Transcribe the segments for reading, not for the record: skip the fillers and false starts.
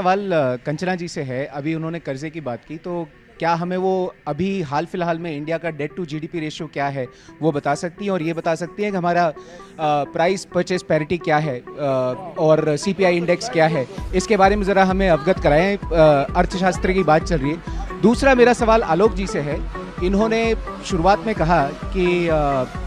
सवाल कंचना जी से है। अभी उन्होंने कर्जे की बात की, तो क्या हमें वो अभी हाल फिलहाल में इंडिया का डेट टू जीडीपी रेशियो क्या है वो बता सकती हैं, और ये बता सकती हैं कि हमारा प्राइस परचेज पैरिटी क्या है और सीपीआई इंडेक्स क्या है, इसके बारे में ज़रा हमें अवगत कराएं। अर्थशास्त्र की बात चल रही है। दूसरा मेरा सवाल आलोक जी से है। इन्होंने शुरुआत में कहा कि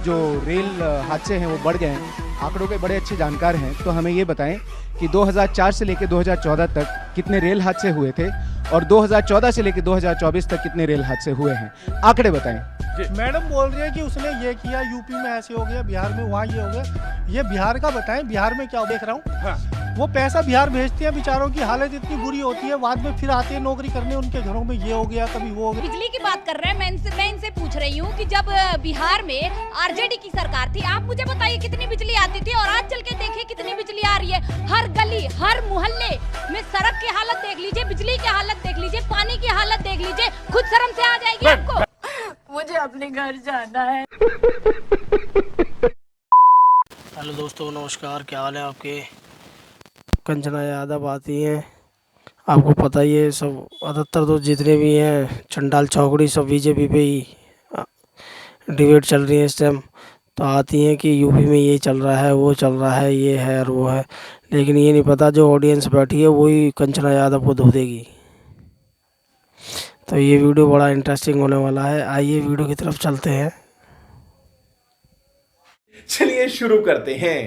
जो रेल हादसे हैं वो बढ़ गए हैं, आंकड़ों के बड़े अच्छे जानकार हैं, तो हमें ये बताएं कि 2004 से लेकर 2014 तक कितने रेल हादसे हुए थे और 2014 से लेकर 2024 तक कितने रेल हादसे हुए हैं, आंकड़े बताएं। मैडम बोल रही है कि उसने ये किया, यूपी में ऐसे हो गया, बिहार में वहाँ ये हो गया। ये बिहार का बताएं, बिहार में क्या देख रहा हूँ। हाँ। वो पैसा बिहार भेजते हैं, बेचारों की हालत इतनी बुरी होती है, बाद में फिर आते हैं नौकरी करने, उनके घरों में ये हो गया, कभी वो हो गया। बिजली की बात कर रहे हैं, मैं इनसे पूछ रही हूँ कि जब बिहार में आरजेडी की सरकार थी, आप मुझे बताइए कितनी बिजली आती थी, और आज चल के देखिए कितनी बिजली आ रही है। हर गली हर मोहल्ले में सड़क की हालत देख लीजिए, बिजली की हालत देख लीजिए, पानी की हालत देख लीजिए, खुद शर्म से आ जाएगी आपको। मुझे अपने घर जाना है। हेलो दोस्तों, नमस्कार। क्या हाल है आपके? कंचना यादव आती हैं, आपको पता ही है। सब अधिकतर तो जितने भी हैं चंडाल चौकड़ी सब बीजेपी पे ही डिबेट चल रही है इस टाइम। तो आती हैं कि यूपी में ये चल रहा है, वो चल रहा है, ये है और वो है, लेकिन ये नहीं पता जो ऑडियंस बैठी है वही कंचना यादव को धो देगी। तो ये वीडियो बड़ा इंटरेस्टिंग होने वाला है। आइए वीडियो की तरफ चलते हैं। चलिए शुरू करते हैं।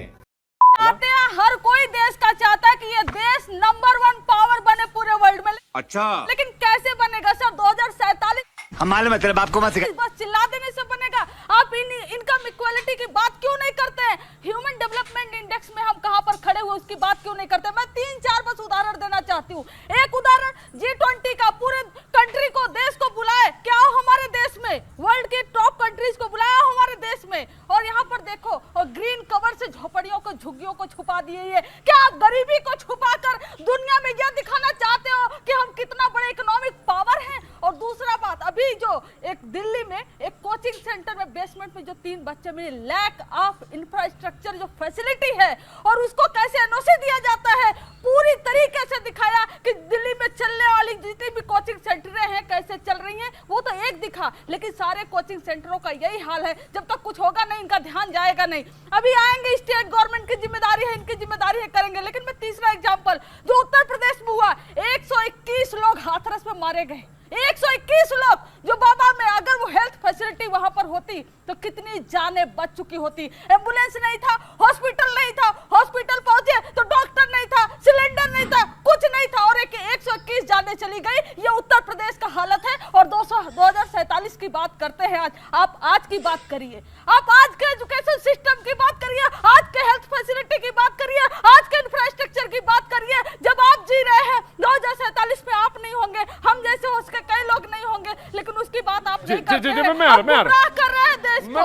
हर कोई देश का चाहता है कि ये देश नंबर 1 पावर बने पूरे वर्ल्ड में। अच्छा, लेकिन कैसे बनेगा सर? 2047 हमारे मतलब आपको मत सिखा। बस चिल्ला देने से बनेगा? आप इनकम इक्वालिटी की बात क्यों नहीं करते हैं? ह्यूमन डेवलपमेंट इंडेक्स में हम कहां पर खड़े हुए उसकी बात क्यों नहीं करते? मैं 3-4 बस उदाहरण देना चाहती हूँ। एक उदाहरण, G20 का पूरे कंट्री को, देश को बुलाए, क्या हो हमारे देश में, वर्ल्ड के टॉप कंट्रीज को बुलाया हमारे देश में, और यहाँ पर देखो और ग्रीन कवर से झोपड़ियों को, झुग्गियों को छुपा दिए। ये क्या आप गरीबी को छुपाकर दुनिया में यह दिखाना चाहते हो कि हम कितना बड़े इकोनॉमिक पावर हैं? और दूसरा बात, अभी जो एक दिल्ली में एक कोचिंग सेंटर में बेसमेंट में जो 3 बच्चे में लैक ऑफ इंफ्रास्ट्रक्चर जो फैसिलिटी है, और उसको कैसे एनओसी दिया जाता है, पूरी तरीके से दिखाया कि दिल्ली में चलने वाली जितनी भी कोचिंग सेंटरें हैं कैसे चल रही हैं, वो तो एक दिखा, लेकिन सारे कोचिंग सेंटरों का यही हाल है। जब तक कुछ होगा नहीं, इनका ध्यान जाएगा नहीं। अभी आएंगे, स्टेट गवर्नमेंट की जिम्मेदारी है, इनकी जिम्मेदारी है, करेंगे। लेकिन मैं तीसरा एग्जांपल जो उत्तर प्रदेश में हुआ, 121 लोग हाथरस में मारे गए, 121 लोग, जो बाबा में अगर वो हेल्थ फैसिलिटी वहां पर होती तो कितनी जानें बच चुकी होती। एम्बुलेंस नहीं था, हॉस्पिटल नहीं था, हॉस्पिटल पहुंचे तो डॉक्टर नहीं था, सिलेंडर नहीं था, कुछ नहीं था, और 121 जानें चली गई। ये उत्तर प्रदेश का हालत है। और 2047 की बात करते हैं आज। आप आज की बात करिए, आप आज के एजुकेशन सिस्टम की बात करिए, आज के हेल्थ फैसिलिटी की बात करिए, आज के इंफ्रास्ट्रक्चर की बात करिए। जब आप जी रहे हैं 2047 में आप नहीं होंगे, हम जैसे हो उसके कई लोग नहीं होंगे, लेकिन उसकी बात आप नहीं करते हैं। आप गुमराह कर रहे हैं देश को।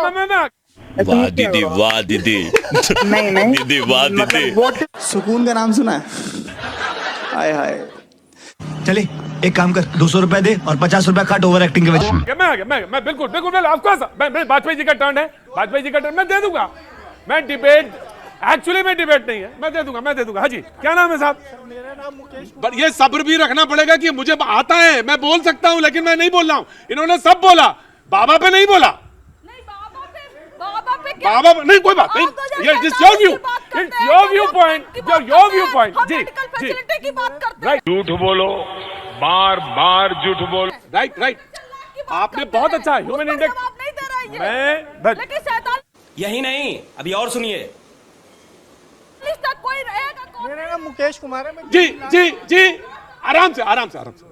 वाह दीदी, वाह दीदी। नहीं दीदी, वाह दीदी। सुकून का नाम सुना है? हाय हाय। चले एक काम कर, 200 रुपए दे और 50 रुपए काट ओवर एक्टिंग के वजह। मैं बिल्कुल ऑफकोर्स, मैं वाजपेयी जी का टर्न है, वाजपेयी जी का टर्न मैं दे दूंगा। मैं डिबेट, एक्चुअली में डिबेट नहीं है, मैं दे दूंगा। हाँ जी, क्या नाम है साहब? मेरा नाम मुकेश। पर ये सब्र भी रखना पड़ेगा कि मुझे आता है, मैं बोल सकता हूं, लेकिन मैं नहीं बोल रहा हूं। इन्होंने सब बोला, बाबा पे नहीं बोला। बाबा नहीं, कोई बात नहीं। ये your view, it's your view point, your view point. जी की बात करते राइट। झूठ बोलो, बार झूठ बोल। राइट। आपने बहुत अच्छा ह्यूमन इंडेक्स, मैं यही नहीं, अभी और सुनिए। कोई रहेगा? मेरा नाम मुकेश कुमार है। जी, आराम से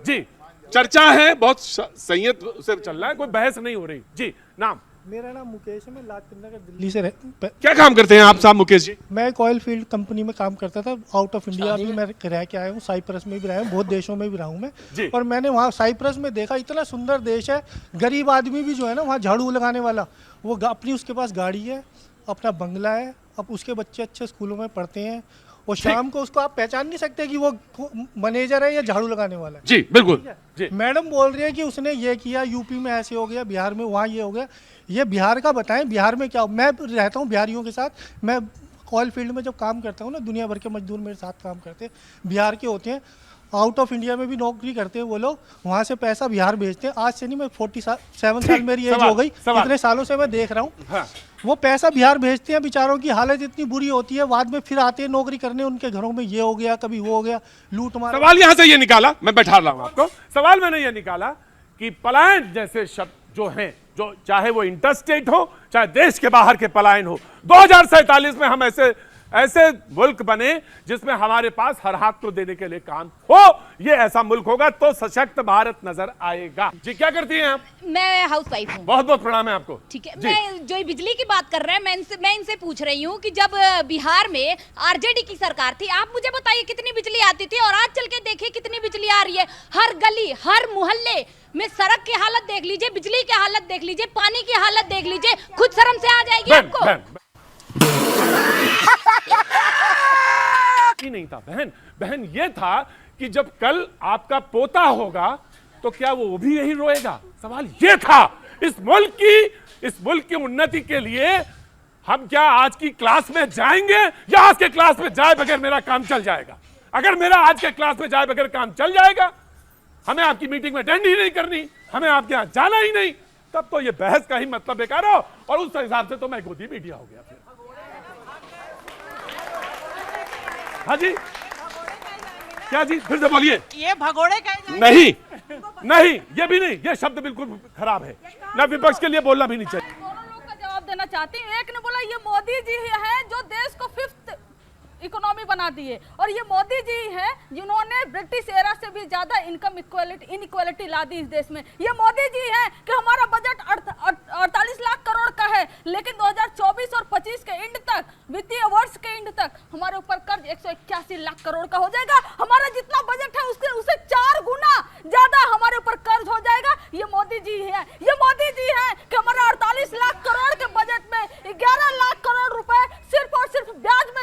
जी। चर्चा है, बहुत संयत से चल रहा है, कोई बहस नहीं हो रही। जी, नाम? मेरा नाम मुकेश है, मैं लाजपत नगर दिल्ली से क्या काम करते हैं आप साहब मुकेश जी? मैं एक ऑयल फील्ड कंपनी में काम करता था, आउट ऑफ इंडिया भी मैं रह के आया हूँ, साइप्रस में भी रहा हूँ, बहुत देशों में भी रहा हूँ मैं। और मैंने वहाँ साइप्रस में देखा, इतना सुंदर देश है, गरीब आदमी भी जो है ना वहाँ झाड़ू लगाने वाला, वो अपनी उसके पास गाड़ी है, अपना बंगला है, अब उसके बच्चे अच्छे स्कूलों में पढ़ते हैं, और शाम को उसको आप पहचान नहीं सकते कि वो मैनेजर है या झाड़ू लगाने वाला है। जी बिल्कुल जी। मैडम बोल रही है कि उसने ये किया, यूपी में ऐसे हो गया, बिहार में वहाँ ये हो गया। ये बिहार का बताएं, बिहार में क्या? मैं रहता हूँ बिहारियों के साथ, मैं ऑयल फील्ड में जब काम करता हूँ ना, दुनिया भर के मजदूर मेरे साथ काम करते हैं, बिहार के होते हैं। आउट ऑफ इंडिया में भी नौकरी करते हैं वो लोग, वहाँ से पैसा बिहार भेजते हैं। आज से नहीं, मैं 47 साल मेरी एज हो गई, इतने सालों से मैं देख रहा हूँ। हाँ। वो पैसा बिहार भेजते हैं, बेचारों की हालत इतनी बुरी होती है, बाद में फिर आते हैं नौकरी करने, उनके घरों में ये हो गया, कभी वो हो गया, लूट मार। सवाल यहां से ये निकाला, मैं बैठा रहा हूं आपको, सवाल मैंने ये निकाला कि पलायन जैसे शब्द जो हैं, जो चाहे वो इंटरस्टेट हो चाहे देश के बाहर के पलायन हो, 2047 में हम ऐसे मुल्क बने जिसमें हमारे पास हर हाथ को देने के लिए काम हो, ये ऐसा मुल्क होगा तो सशक्त भारत नजर आएगा। जी क्या करती हैं आप? मैं हाउस वाइफ हूँ। बहुत बहुत प्रणाम है आपको। ठीक है, मैं जो बिजली की बात कर रहे हैं, मैं इनसे पूछ रही हूँ कि जब बिहार में आरजेडी की सरकार थी, आप मुझे बताइए कितनी बिजली आती थी, और आज चल के देखिए कितनी बिजली आ रही है। हर गली हर मोहल्ले में सड़क की हालत देख लीजिए, बिजली की हालत देख लीजिए, पानी की हालत देख लीजिए, खुद शर्म से आ जाएगी आपको। नहीं था बहन ये था कि जब कल आपका पोता होगा तो क्या वो भी यही रोएगा? सवाल ये था। इस मुल्क की उन्नति के लिए हम क्या आज की क्लास में जाएंगे या आज के क्लास में जाए बगैर मेरा काम चल जाएगा? अगर मेरा आज के क्लास में जाए बगैर काम चल जाएगा, हमें आपकी मीटिंग में अटेंड ही नहीं करनी, हमें आपके यहां जाना ही नहीं, तब तो ये बहस का ही मतलब बेकार हो। और उस हिसाब से तो मैं गोदी मीडिया हो गया फिर। हाँ जी, क्या जी, फिर से बोलिए। ये भगोड़े नहीं, ये भी नहीं, ये शब्द बिल्कुल खराब है, ना विपक्ष के लिए बोलना भी नहीं चाहिए। दोनों लोग का जवाब देना चाहती हूँ। एक ने बोला ये मोदी जी हैं जो देश को 5th इकोनॉमी बना दिए, और ये मोदी जी हैं जिन्होंने ब्रिटिश एरा से भी ज्यादा इनकम इनइक्वालिटी ला दी इस देश में। ये मोदी जी हैं कि हमारा बजट 48 लाख करोड़ का है, लेकिन 2024 और 25 के एंड तक, वित्तीय वर्ष के एंड तक हमारे ऊपर कर्ज 181 लाख करोड़ का हो जाएगा। हमारा जितना बजट है उससे 4 गुना ज्यादा हमारे ऊपर कर्ज हो जाएगा। ये मोदी जी हैं, ये मोदी जी हैं कि हमारे 48 लाख करोड़ के बजट में 11 लाख करोड़ रुपए सिर्फ और सिर्फ ब्याज में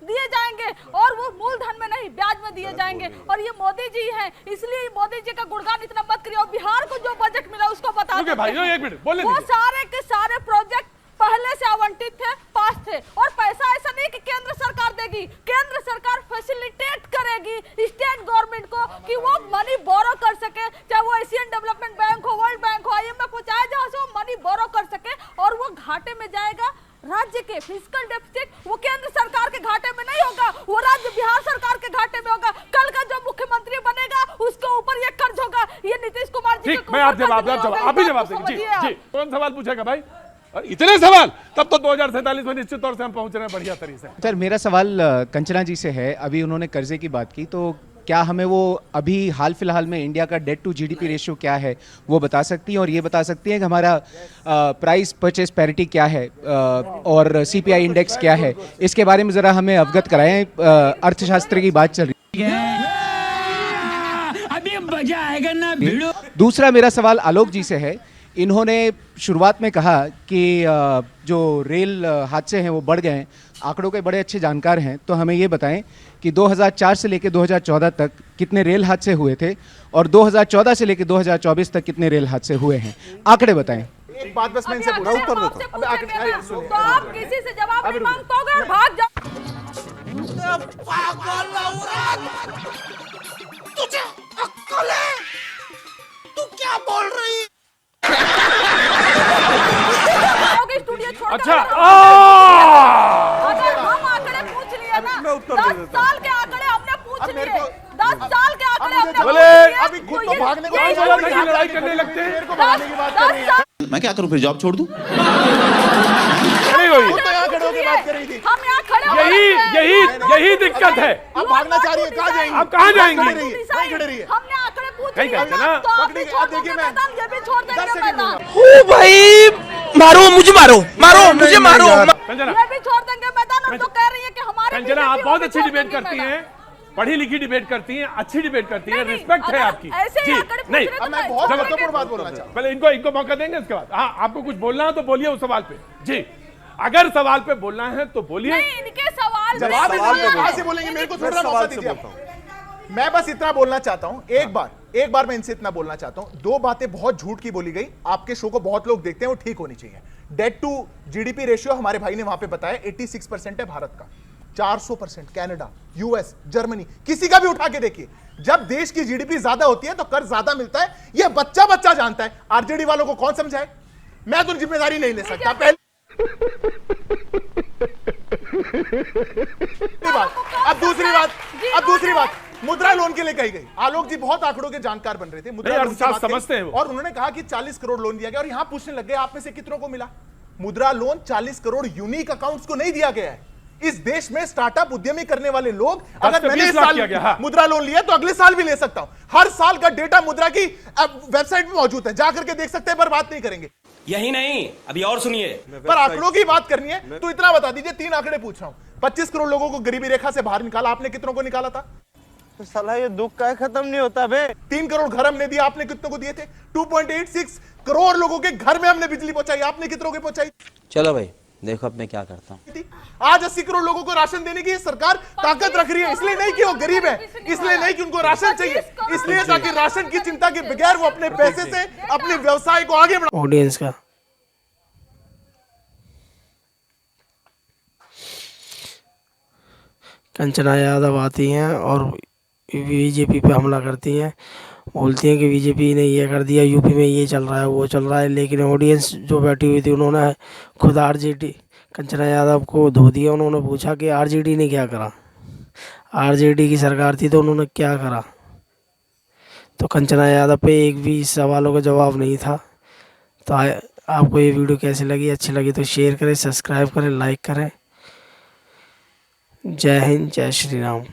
दिए जाएंगे, और वो मूलधन में नहीं, ब्याज में दिए जाएंगे। और ये मोदी जी हैं, इसलिए मोदी जी का गुणगान इतना मत करिए। और बिहार को जो बजट मिला उसको बता दो भाई, एक मिनट बोले, वो सारे के सारे प्रोजेक्ट पहले से आवंटित थे, पास थे, और पैसा ऐसा नहीं कि केंद्र सरकार देगी, केंद्र सरकार फैसिलिटेट करेगी स्टेट गवर्नमेंट को कि वो मनी बोरो कर सके, चाहे वो एशियन डेवलपमेंट बैंक हो, वर्ल्ड बैंक हो, IMF हो, चाहे जहां से वो मनी बोरो कर सके, और वो घाटे में जाएगा। राज्य के फिस्कल डेफिसिट वो केंद्र सरकार के घाटे में नहीं होगा, वो राज्य बिहार सरकार के घाटे में होगा। कल का जो मुख्यमंत्री बनेगा उसके ऊपर ये कर्ज होगा। ये नीतीश कुमार जी ठीक, मैं आप जवाब देंगे। जी, कौन सवाल पूछेगा भाई? इतने सवाल, तब तो 2047 में निश्चित तौर से हम पहुंच रहे हैं बढ़िया तरीके से। सर, मेरा सवाल कंचना जी से है। अभी उन्होंने कर्जे की बात की, तो क्या हमें वो अभी हाल फिलहाल में इंडिया का डेट टू जीडीपी रेशियो क्या है वो बता सकती हैं, और ये बता सकती हैं कि हमारा प्राइस परचेज पैरिटी क्या है और CPI इंडेक्स क्या है, इसके बारे में ज़रा हमें अवगत कराएं। अर्थशास्त्र की बात चल रही है, अभी मजा आएगा ना भिड़ो। दूसरा मेरा सवाल आलोक जी से है। इन्होंने शुरुआत में कहा कि जो रेल हादसे हैं वो बढ़ गए हैं, आंकड़ों के बड़े अच्छे जानकार हैं, तो हमें ये बताएं कि 2004 से लेकर 2014 तक कितने रेल हादसे हुए थे, और 2014 से लेकर 2024 तक कितने रेल हादसे हुए हैं, आंकड़े बताएं। एक बात बस मैं इनसे पूछा, उत्तर देता हूं। तो आप किसी से जवाब नहीं मांग पाओगे और भाग जाओ। तुझे अक्ल है? तू क्या बोल रही? अच्छा, अगर हम आंकड़े पूछ लिए ना, 10 साल के आंकड़े हमने पूछ लिए, 10 साल के आंकड़े हमने बोले, अभी खुद तो भागने को लड़ाई करने लगते हैं। मैं क्या करूं, फिर जॉब छोड़ दूं? हम यहाँ खड़े यही दिक्कत है। अब भागना चाह रही है, कहाँ जाएंगे? आप कहाँ जाएंगे? हमने आंकड़े पूछ लिए ना, तो आप भी छोड़ देंगे मैदान, ये भी छोड़ देंगे मैदान। ओ भाई, मारो मुझे, मारो मुझे, मारो। ये भी छोड़ देंगे मैदान। हम तो कह रही है कि हमारे कंचना, आप बहुत अच्छी डिबेट करती हैं, पढ़ी लिखी डिबेट करती हैं, अच्छी डिबेट करती हैं, रिस्पेक्ट है आपकी। जी, नहीं, मैं बहुत महत्वपूर्ण बात बोलना चाहता हूं। पहले इनको मौका देंगे, उसके बाद हाँ, आपको कुछ बोलना हो तो बोलिए उस सवाल पे। जी, अगर सवाल पे बोलना है तो बोलिए। इनके सवाल जवाब कहां से बोलेंगे? मेरे को थोड़ा मौका दीजिए आप। मैं बस इतना बोलना चाहता हूं, एक बार मैं इनसे इतना बोलना चाहता हूं। 2 बातें बहुत झूठ की बोली गई, आपके शो को बहुत लोग देखते हैं, वो ठीक होनी चाहिए। डेट टू जीडीपी रेशियो हमारे भाई ने वहां पे बताया 86% है भारत का। 400%। कनाडा, यूएस, जर्मनी, किसी का भी उठा के देखिए, जब देश की जीडीपी ज्यादा होती है तो कर ज्यादा मिलता है। ये बच्चा बच्चा जानता है, आरजेडी वालों को कौन समझाए? मैं तो जिम्मेदारी नहीं ले सकता। पहले बात, अब दूसरी बात मुद्रा लोन के लिए कही गई। आलोक जी बहुत आंकड़ों के जानकार बन रहे थे, मुद्रा लोन की बात समझते हैं और उन्होंने कहा कि 40 करोड़ लोन दिया गया, और यहां पूछने लग गए आप में से कितनों को मिला? मुद्रा लोन 40 करोड़ यूनिक अकाउंट्स को नहीं दिया गया है। इस देश में स्टार्टअप उद्यमी करने वाले लोग, अगर मैंने इस साल मुद्रा लोन लिया तो अगले साल भी ले सकता हूं। हर साल का डेटा मुद्रा की वेबसाइट में मौजूद है, जाकर के देख सकते हैं, पर बात नहीं करेंगे। यही नहीं, अभी और सुनिए। पर आंकड़ों की बात करनी है तो इतना बता दीजिए, 3 आंकड़े पूछ रहा हूं। 25 करोड़ लोगों को गरीबी रेखा से बाहर निकाला, आपने कितनों को निकाला था? तो साला ये दुख का खत्म नहीं होता बे। 3 करोड़ घर हमने दिया, आपने कितनों को दिए थे? 2.86 करोड़ लोगों के घर में हमने बिजली पहुंचाई, आपने कितनों को पहुंचाई? चलो भाई देखो अब मैं क्या करता हूँ। आज 80 करोड़ लोगों को राशन देने की सरकार ताकत रख रही है, इसलिए नहीं कि वो गरीब है, इसलिए नहीं कि उनको राशन चाहिए, इसलिए ताकि राशन की चिंता के बगैर वो अपने पैसे से अपने व्यवसाय को आगे बढ़ा। ऑडियंस का कंचना यादव आती हैं और बीजेपी पे हमला करती हैं, बोलती हैं कि बीजेपी ने ये कर दिया, यूपी में ये चल रहा है, वो चल रहा है। लेकिन ऑडियंस जो बैठी हुई थी उन्होंने खुद आरजेडी कंचना यादव को धो दिया। उन्होंने पूछा कि आरजेडी ने क्या करा, आरजेडी की सरकार थी तो उन्होंने क्या करा। तो कंचना यादव पे एक भी सवालों का जवाब नहीं था। तो आपको ये वीडियो कैसी लगी? अच्छी लगी तो शेयर करें, सब्सक्राइब करें, लाइक करें। जय हिंद, जय श्री राम।